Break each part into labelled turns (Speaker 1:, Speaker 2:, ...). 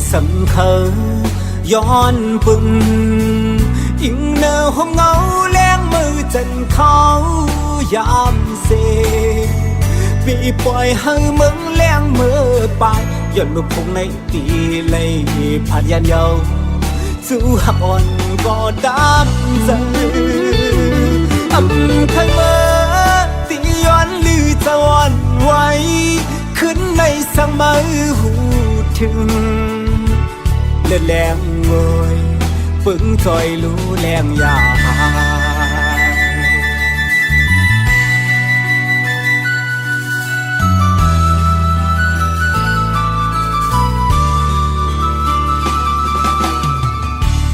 Speaker 1: sân khờย้อนปึงอิงเนอห้องเงาแรงมือจันเขายามเซปีปล่อยให้มึงแรงมือไปย้อนมือพงในตีเลยผ่านยันเยาสู้หักอ่อนก็ดำใจเคยเมื่อตีย้อนลือจะวันไว้ขึ้นในสังมือหูถึงเล่นแรงงอยปึงจอยรู้แรงยา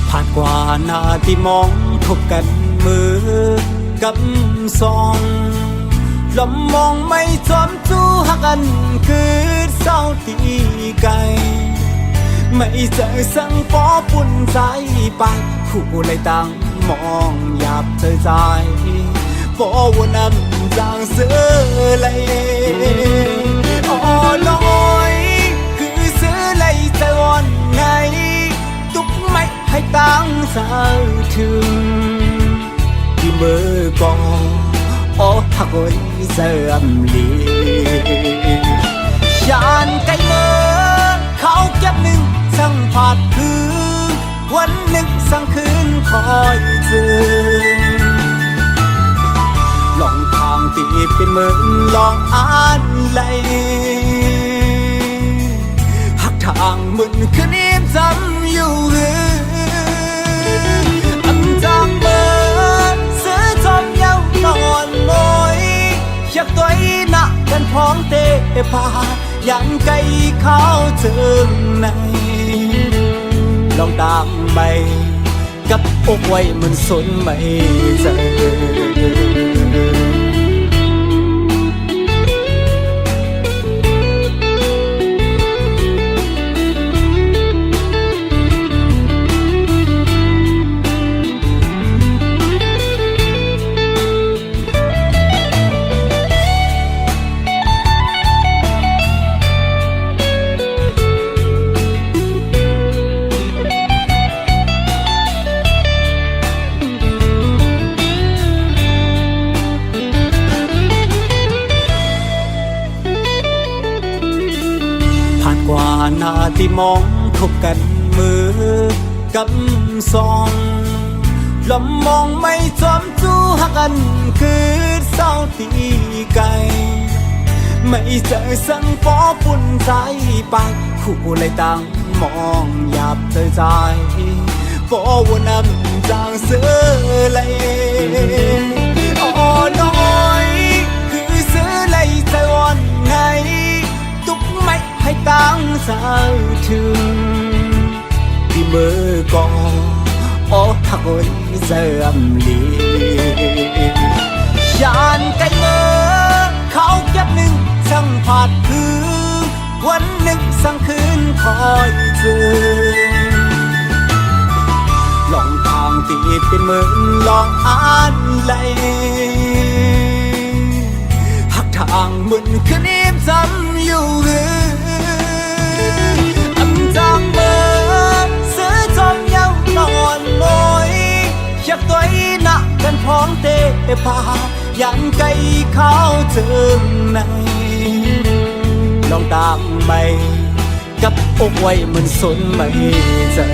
Speaker 1: ผ่านกว่าหน้าที่มองทบกันมือกับซองลมมองไม่จอมจู้หักกันคือเศร้าตีไกลไม่เจอสังปอปุ่นใจไปคู่เลยตั้งมองหยาบเธอใจปอวนนำจางเสือเลยอ๋อลอยคือเสือเลยใจวันไงตุกไม่ให้ตั้งสาวถึงที่มือกองอ๋อหักไว้เสื่อมลีฉันไกลเมื่อเขาเก็บหนึ่งสั่งผาดคือวันหนึ่งสั่งคืนคอยเจอลองทางตีเป็นเหมือนลองอ่านไหลหักทางมึนคืนนี้จำอยู่จางเบอร์ซื้อจอมเย้านอนมอยอยากตัวอีหนักกันพร้อมเตะพายันไกลเขาเจิงในลองตามไปกับอกไว้มันสนไม่เจอกว่าหน้าที่มองทบกันมือกับซองลมมองไม่จอมจู้หักกันคือเศร้าตีไกลไม่เจอสังปอปุ่นใจไปคู่เลยตั้งมองหยาบเธอใจปอวนนำจางเสือเลยอ๋อน้อยคือเสือเลยใจวันไงตุกไม่ให้ตั้งสาวถึงที่มือกองอ๋อหักไว้เสื่อมลีฉันไกลเมื่อเขาเก็บหนึ่งสั่งผาดคือวันหนึ่งสั่งคืนคอยเจอลองทางตีเป็นเหมือนลองอ่านไหลหักทางมึนคืนนี้จำอยู่จางเบอร์ซื้อจอมเย้านอนมอยอยากตัวอีหนักกันพร้อมเตะพายันไกลเขาเจิงในลองตามไปกับอกไว้มันสนไม่เจอ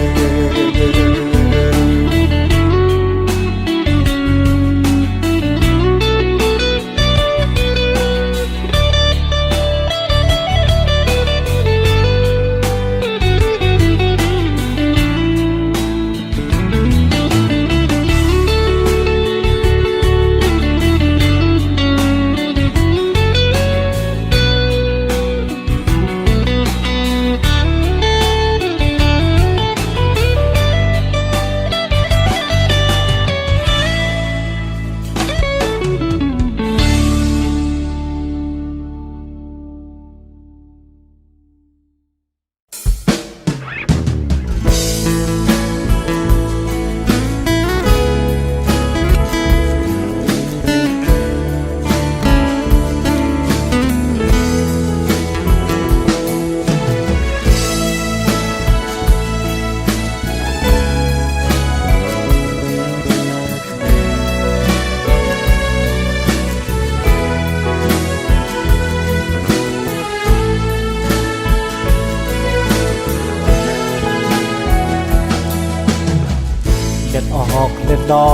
Speaker 1: ดอ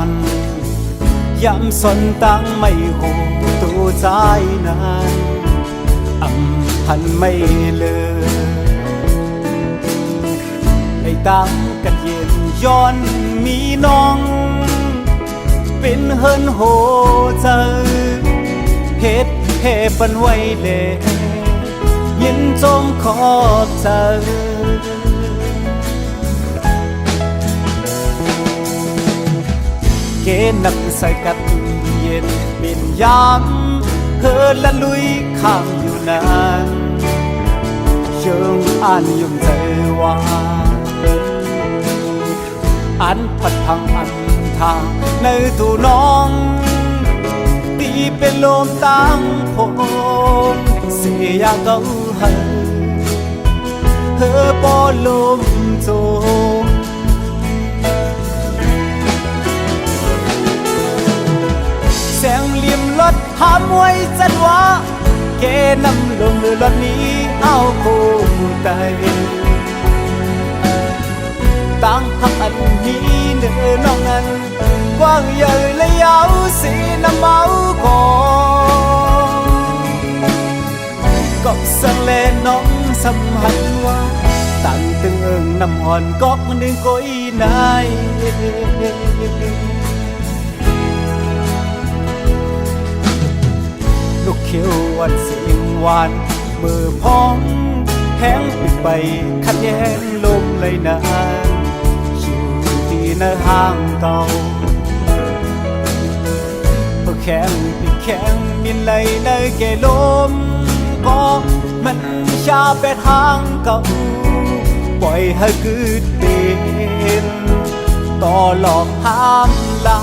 Speaker 1: นย้ำสนตั้งไม่หูตัวใจนั้นพันไม่เลยไอ้ตั้งกันเย็นย้อนมีน้องเป็นเฮินโหเจอเฮ็ดเฮ็ปันไว้เลยยินจมขอบเจอเกนักใส่กัดเย็นบินยามเฮินละลุยข้างอยู่นานเชิงอ่านยุ่มใจว่าอันพัดพังอันทางในตัวน้องตีเป็นลมตั้งผมเสียเก่าให้เธอปอลมโจมแสงเหลี่ยมรถหามไว้จันว่าเกนำลงรถนี้เอาคู่ใจตั้งหักอันนี้เนื้อน้องนั้นกว้างใหญ่และยาวสีน้ำเมาก่อนก็สังเลน้องสัมหันว่าตั้งตึงเอิงน้ำหอนก็หนึ่งก้อยนายลูกเขียววันเสียงหวานมือพองแห้งปิดไปขัดแย้งลมเลยนานอยู่ที่ในห้างเก่าพอแข็งปิดแข็งมินเลยในแก่ลมก็มันชาไปทางเก่าปล่อยให้เกิดเป็นต่อหลอกห้ามลา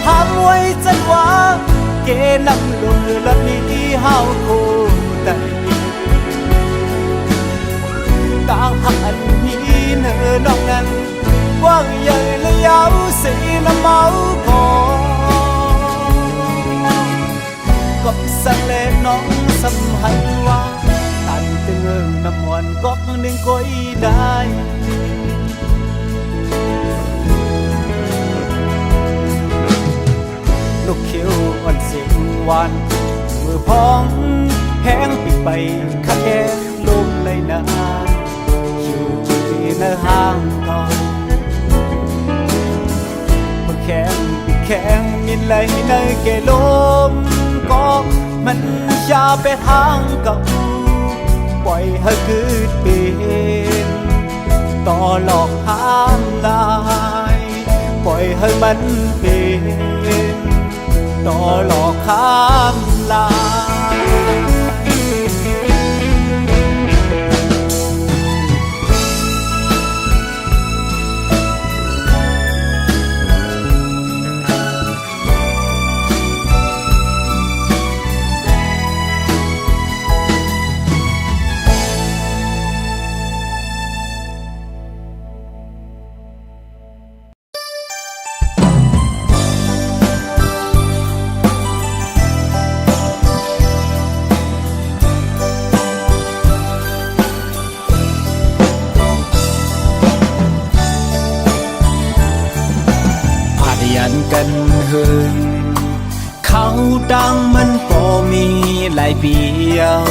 Speaker 1: หามไว้จันว่าเกนำลงรถนี้ห้าวคู่ใจต่างหักอันนี้เนื้อน้องนั้นกว้างใหญ่และยาวสีน้ำเมาก่อนก็สั่งเล่นน้องสัมหันว่าตันตึงเอิงน้ำมันก็หนึ่งก้อยได้ลูกเขียวอ่อนเสียงหวานมือพองแห้งปิดไปขัดแย้งลมเลยนานอยู่ที่ในห้างเก่ามือแข็งปิดแข็งมินเลยในแก่ลมก็มันชาไปทางเก่าปล่อยให้เกิดเป็นต่อหลอกห้ามลายปล่อยให้มันเป็นต่อหลอกข้ามลาย กันเฮิงเขาดังมันก็มีหลายเปียว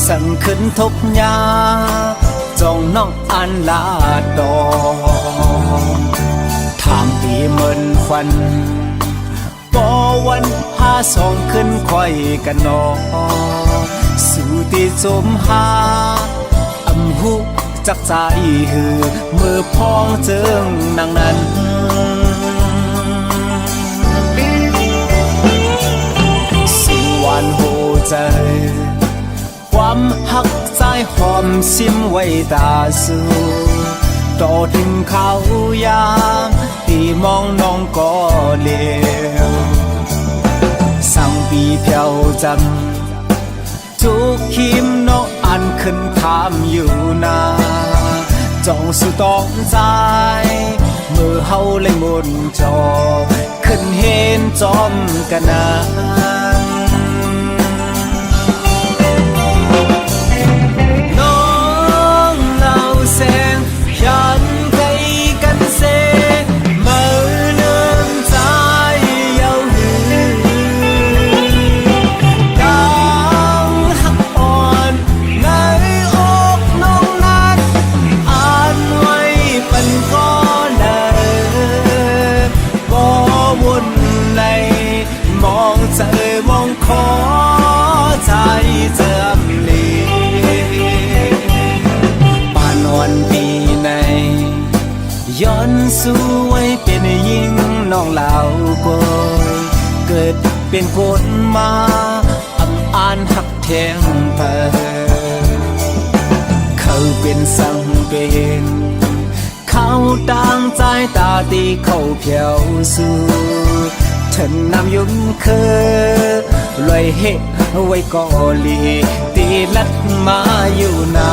Speaker 1: สั่งขึ้นทบยาจ้องนอกอันลาดองทางปีเหมือนฟันปอวันหาสองขึ้นค่อยกันนอสู่ตีจมหาอำหุจักใจหือมือพองเจิงนางนั้นสิวันโห ใจความหักสายหอมซิมไว้ตาสู่ต่อถึงเขายามที่มองน้องก็เลวสั่งปีเพียวจำทุกคิมน้องอันขึ้นถามอยู่นาจองสู่ต้องใจเมื่อเฮาเลยหมดจอขึ้นเห็นจอมกันนาน้องเล่าแสงยันไกลกันเสเมื่อเริ่มใจเย้าหือดังหักอ่อนในอกน้องนั้นอ่านไว้เป็นก้อนบ่วุ่นในมองเจอมองขอใจเจิมลีป่านวันปีในย้อนสู้ไว้เป็นยิ่งน้องเหล่าโกยเกิดเป็นคนมาอำอ่านหักแทงเธอเขาเป็นสังเป็นเขาต่างใจตาตีเขาเพียวสู่ฉันนำยุ่งเคอลอยเหตุไว้ก่อลีตีลัดมาอยู่นา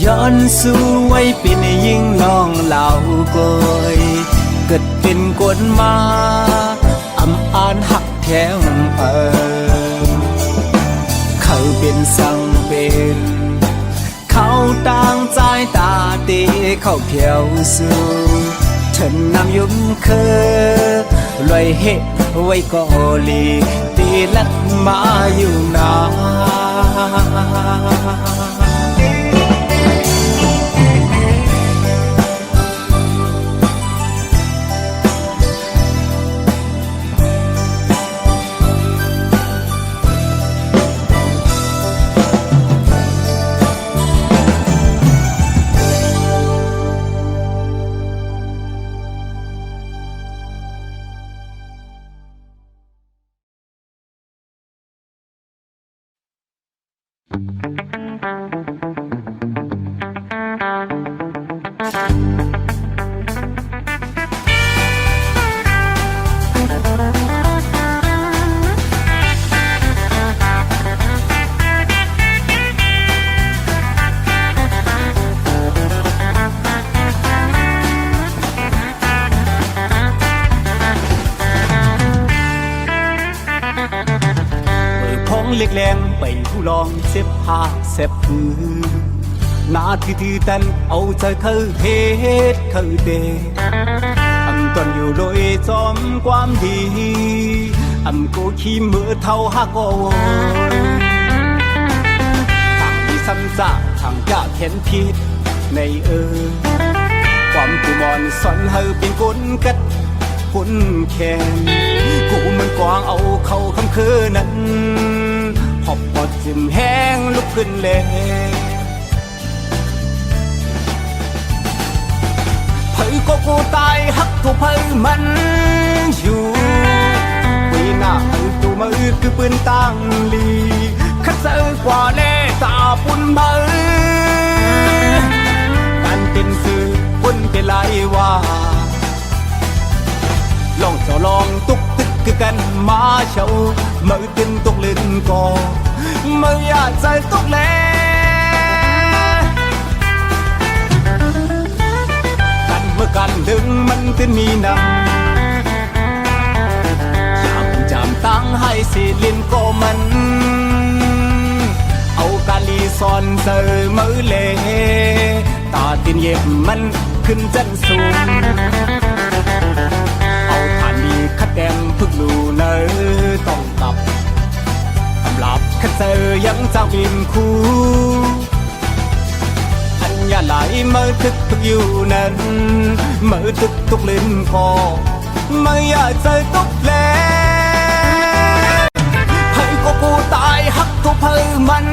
Speaker 1: ย้อนสู้ไว้เป็นยิ่งน้องเหล่าโกยเกิดเป็นกฎมาอำอ่านหักแทงเอิงเขาเป็นสังเป็นเขาต่างใจตาตีเขาเพียวสู่ฉันนำยุ่มเคอลอยเหตุไว้ก่อลีตีลัดมาอยู่นาเล็กแรงไปผู้ลองเจ็บหาเจ็บผือนาที่ตันเอาใจเขาเหตุเขาเดอำตอนอยู่โดยจอมความดีอำกูขี้มือเท่าหักโอยทางที่ซ้ำซากทางจะเข็นผิดในความกูมอนสอนเฮาเป็นคนกัดคนแค้นกูมันกวางเอาเข้าคำคือนั้นหอบปอดจิ้มแห้งลุกขึ้นเลยเผยก็กูตายหักถูกเผยมันอยู่ปีหน้าตัวมือคือปืนตั้งลี khát sơ qua lê ta bún bơกันเป็นสื่อคนเป็นไรว่าลองจะลองตุกตึกคือกันมาเช่าเมื่อตินตุกเล่นก่อเมื่ออยากใจตุกแลกันเมื่อกันดึงมันตินมีนำอยากจำตั้งให้สิลินก็มันเอากาลีซอนเจอมือเลตาตินเย็บมันขึ้นจันสูงเอาฐานดีคัดแดมพึกลูเนอต้องตับตำลับคัดเจอยังจางบินคู่อันยาไหลเมื่อตึกพึกอยู่นั้นเมื่อตึกตุกเล่นคอเมื่ออยากใจตุกแลให้ก็กูตายหักทุกเพอมัน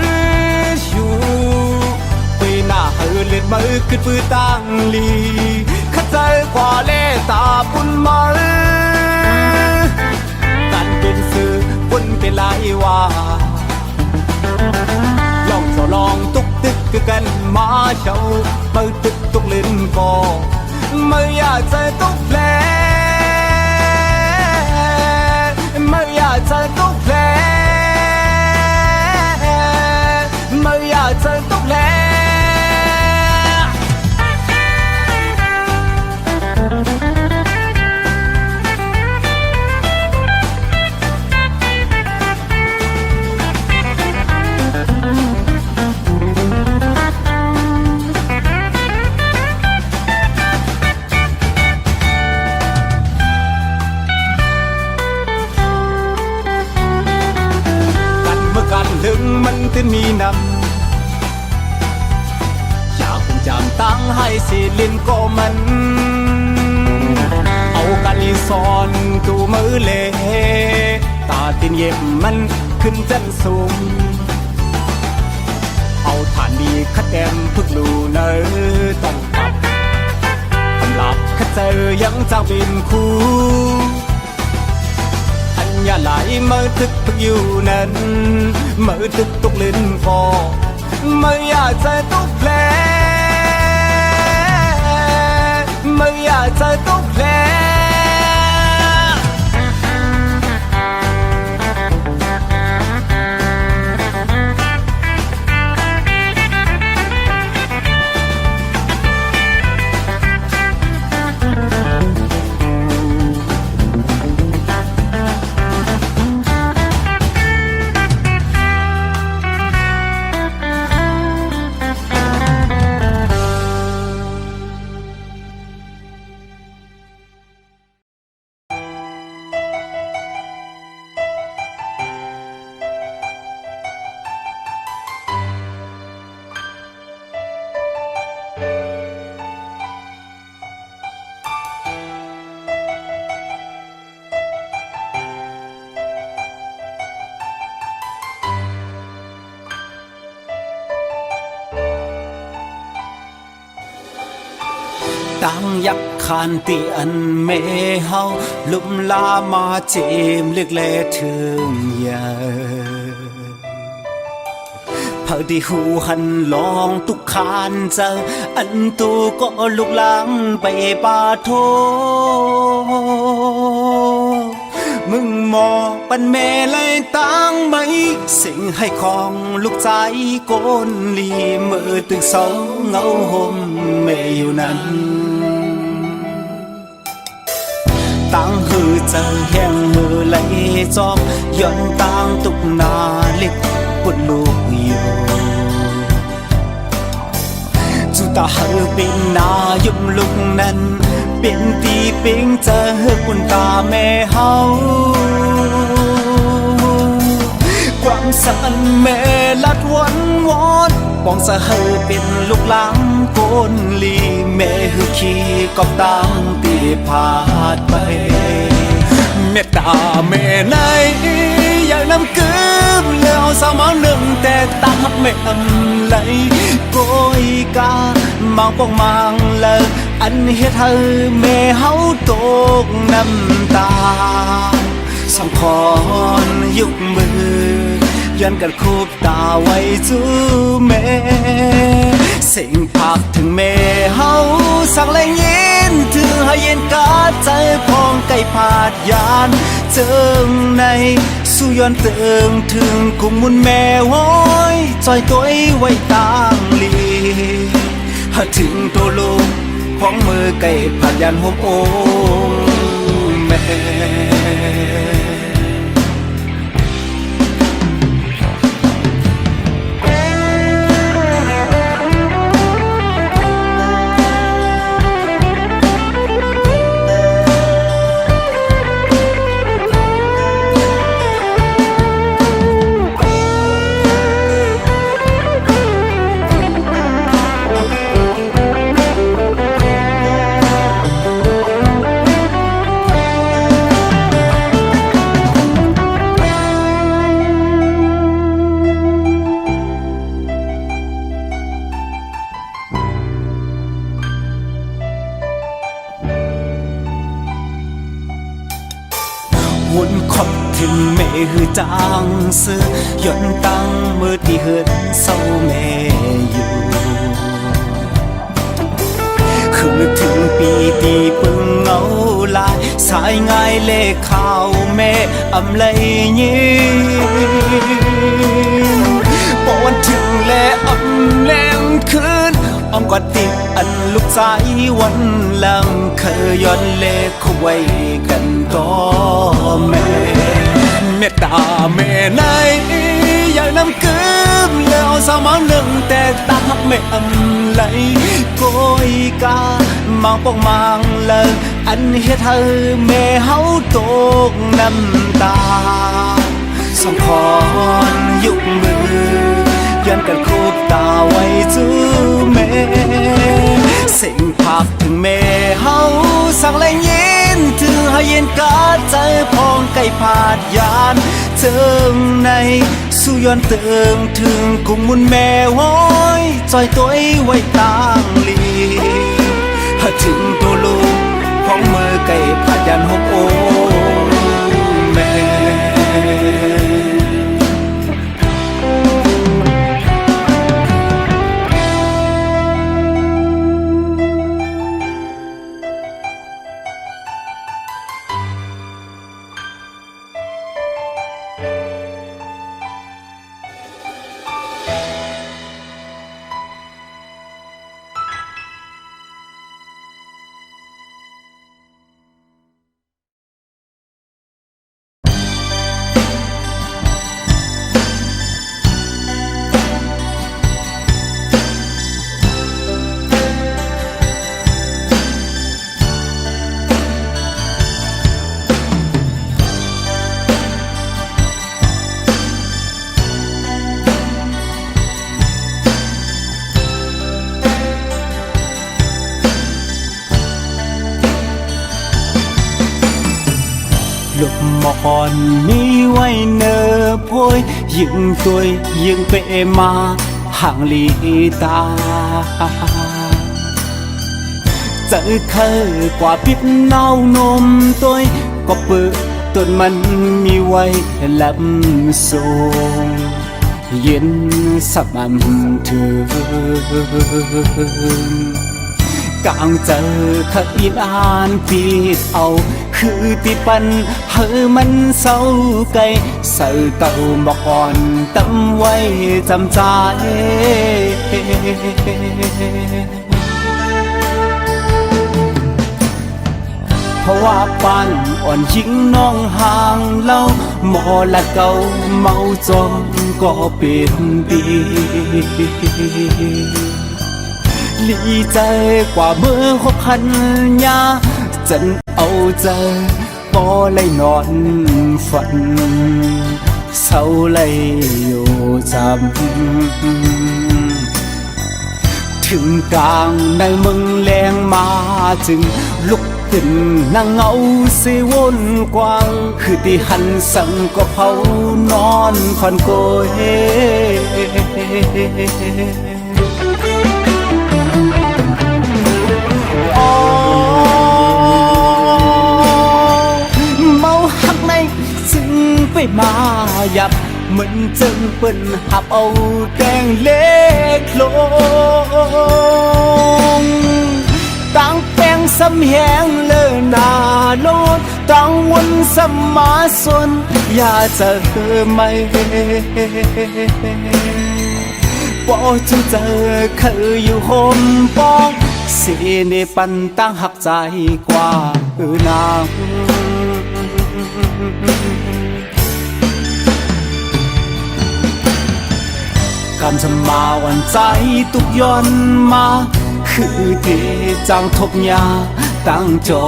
Speaker 1: อยู่ปีหน้าเฮเล่นมือขึ้นปืนตั้งลีขัดใจกว่าเล่ตาปุ่นมือกันเป็นสื่อปุ่นเป็นไรว่าลองจะลองตุกตึกคือกันมาเช่ามือตึกตุกเล่นก็ไม่อยากใจตุกแผลไม่อยากใจตุกแผลไม่อยากใจตุกแผลถึงมันจะมีนำอยากเป็นจำตั้งให้สิลินก็มันเอากาลีซอนกูมือเลตาตินเย็บมันขึ้นจันสูงเอาฐานดีคัดแดมพึกลูเนอต้องตับตำลับคัดเจอยังจางบินคู่อย่าไหลเมื่อตึกพึกอยู่นั้นเมื่อตึกตุกเล่นฟอไม่อยากใจตุกแผลไม่อยากใจตุกแผลตั้งยักขานเตียนเมเฮาลุมลามาเจมเลือกแลถึงยาพอดีหูหันลองตุกขานเจออันตูก็ลุกลังไปปาโทมึงมองปันแม่เลยตั้งไหมสิ่งให้ของลูกใจโกนลีเมื่อตึกเสาเงาห่มแม่อยู่นั้นตั้งหือเจอแห้งมือไหลจอมย้อนตั้งตุกนาเล็กปุ่นลูกอยู่จุตาหือเป็นนายุมลุกนั้นเป็นตีปิงเจอปุ่นตาแม่เฮาความสันแม่ลัดวันวอนปองสะเฮอเป็นลูกหลังโกนลีแม่หือขี้กอบตั้งตีพาดไปเมตตาแม่ไหนอยากนำกืบแล้วสาวมาหนึ่งแต่ตาแม่ไหลโกยกามังปองมังเลยอันเฮ็ดให้แม่เฮาตกน้ำตาสำคอนยุกมือ ย้อนกันคูบตาไว้จูแม่สิ่งพักถึงแม่เฮาสักแรงยินถึงให้เย็นกาใจพองไก่ผาดยานเจิงในสู้ย้อนเติงถึงกุมมุนแม่ว้อยจอยตัวไว้ต่างลีหาถึงตัวลูกของมือไก่ผาดยานห่มโองแม่วนขอบถึงแม่คือจางเสือย่อนตั้งมือที่เหินเศร้าแม่อยู่คือถึงปีตีปึงเงาลายสายง่ายเลขข่าวแม่อำไลยิ้มปอนถึงแลอำแรงคืนอ้อมกอดติดอันลูกสายวันหลังเคยย้อนเลขเขาไว้กันก็แม่เมตตาแม่ไหนอยากนำกืมแล้วสาวมาหนึ่งแต่ตาหักแม่อำไหลโกยกามังปองมังเลยอันเฮ็ดให้แม่เฮาตกน้ำตาสองคอนยุกมือย้อนกันคูบตาไว้จูแม่สิ่งพักถึงแม่เฮาสักแรงยินถึงให้เย็นกาใจพองไก่ผาดยานเจิงในสู้ย้อนเติงถึงกุมมุนแม่ว้อยจอยตัวไว้ต่างลีหาถึงตัวลูกของมือไก่ผาดยานหกโอแม่ลูกมอนมีไว้เนอพวยยิงตัวยิงเปมาห่างลีตาเจอเคยกว่าปิดเน่านมตัวก็เปิดต้นมันมีไว้ลำสูงเย็นสับมันเธอกลางเจอขัดอินอ่านปีดเอาคือที่ปันเฮอมันเศร้าไกลใส่เต่าบอกอ่อนตั้มไว้จำใจเพราะว่าปันอ่อนยิงน้องห่างเล่าหมอละเก่าเมาจมก็เป็นปีลีใจกว่าเมื่อหกพันยาจนเอาใจปอเลยนอนฝันเศร้าเลยอยู่จำถึงกลางในมึงแรงมาจึงลุกขึ้นนั่งเงาเสวนกว้างคือที่หันสั่งก็เผานอนคอนโกยเมาหักในซึ่งไปมาหยับ เหมือนจึงเปิ้นหับเอาแดงเล็กลงตั้งแปงสำแหงเลอหนาโลดตั้งวนสมาสนอย่าจะไม่ปอจึงเจอคืออยู่โฮมปองสีในปันตั้งหักใจกว่านางกำจะมาวันใจตุกย้อนมาคือที่จังทบยาตั้งจอ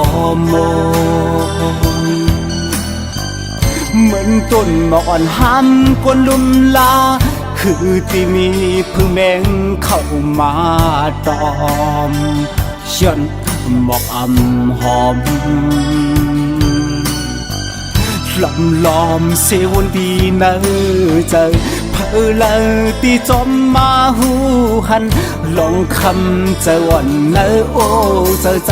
Speaker 1: มงเหมือนต้นหมอกอ่อนห้ำกวนลุมลาคือที่มีพึ่งแมงเข้ามาตอมฉันหมอกอำหอมลำลอมเสวนดีเนอเจอเพอเลอตีจอมมาหูหันลองคำเจอวันเนอโอเจอใจ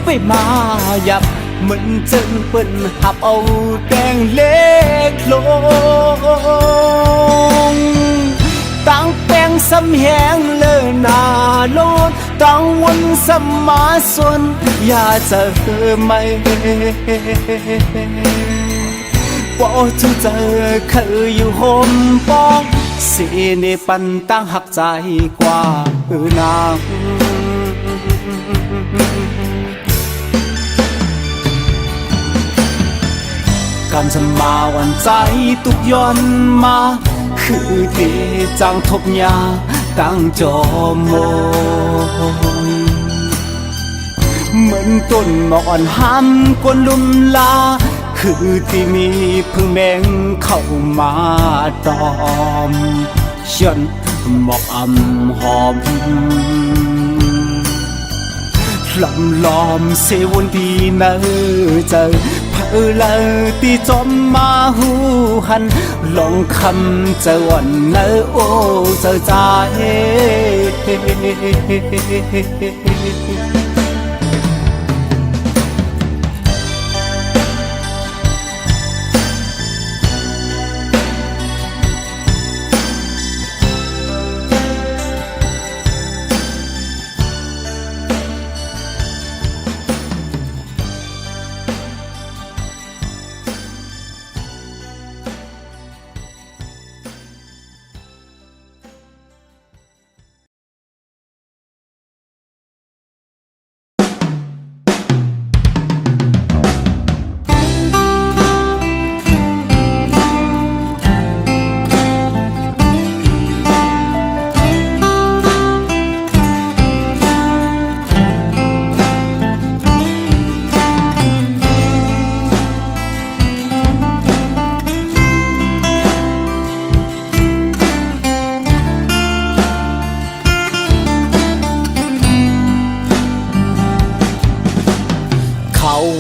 Speaker 1: ไปมาหยับเหมือนจึงเปิ้นหับเอาแดงเล็กลงตั้งแปงสำแหงเลอหนาโลดตั้งวนสมาสนอย่าจะไม่ปอจึงเจอคืออยู่โฮมปองสีในปันตั้งหักใจกว่านางกำจะมาวันใจตุกย้อนมาคือที่จังทบยาตั้งจอมงเหมือนต้นหมอกอ่อนห้ำกวนลุมลาคือที่มีพึ่งแมงเข้ามาตอมฉันหมอกอำหอมลำลอมเสวนดีเนอเจอเพอเลอตีจอมมาหูหันลองคำเจอวันเนอโอเจอใจ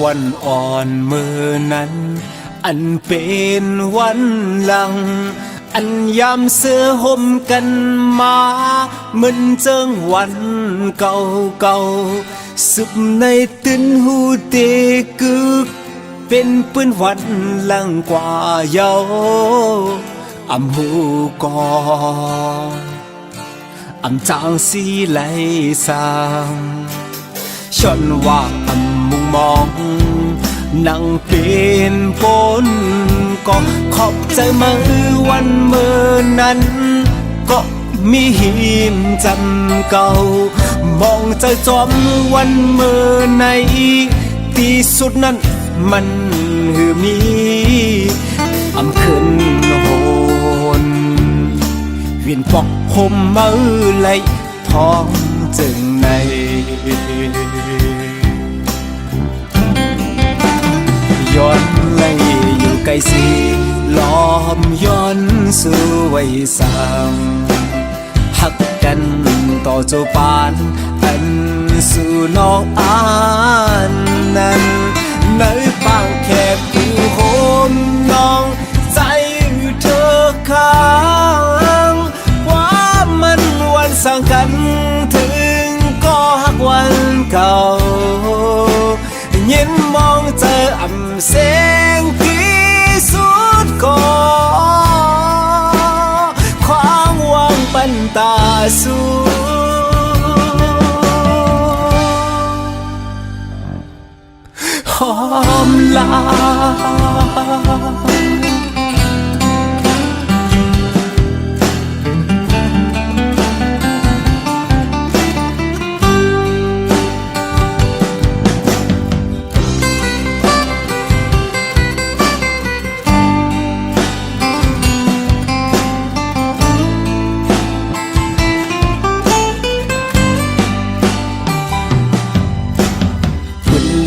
Speaker 1: วันอ่อนมือนั้นอันเป็นวันหลังอันยามเสื้อห่มกันมาเหมือนเจิงวันเก่าเก่าสุบในตื่นหูเตกึกเป็นปืนวันหลังกว่าเยาอำหูก่อนอำจางสีไหลสางชนว่าอำมุงมองนั่งเป็นปนก็ขอบใจมือวันเมื่อนั้นก็มีหิมจำเก่ามองใจจอมวันเมื่อในที่สุดนั้นมันมีอำขึ้นโหน เวียนปอกห่มมือไหลท้องจึงในย้อนไหลอยู่ไกลสีล้อมย้อนสู่ไว้สางหักกันต่อเจ้าปานอันสู่น้องอานนั้นในปางแคบอยู่โหมน้องใจเธอค้างว่ามันวันสั่งกันถึงก็หักวันเก่ายินมองเจออ่ำแสงที่สุดก็ความหวังปันตาสู่หอมลา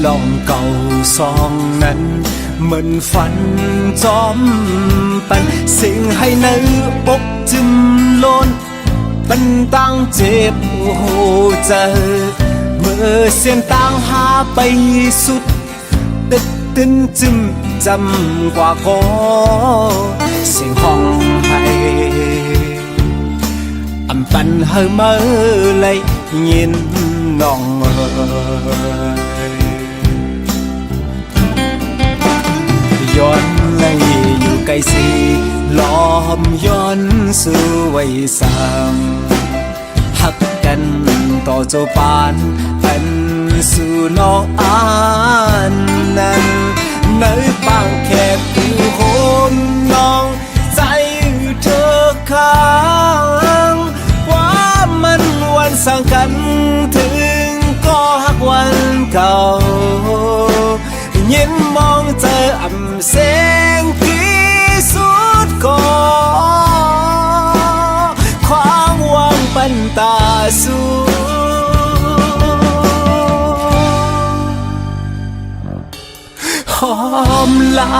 Speaker 1: ลองเก่าซองนั้นเหมือนฝันจอมปันสิ่งให้ในอกจึมล้นปันตั้งเจ็บโหเจอเมื่อเสียนต่างหาไปสุดตึกตึนจึมจำกว่าก็เสียงห้องให้อำปันเฮอเมื่อเลยยินน้องย้อนไหลอยู่ไกลสีล้อมย้อนสู่ไว้สางหักกันต่อเจ้าปานอันสู่น้องอานนั้นในปางแคบอยู่โหมน้องใจเธอค้างว่ามันวันสั่งกันถึงก็หักวันเก่ายินมองเจออ่ำแสงที่สุดก็ความหวังปันตาสู่หอมลา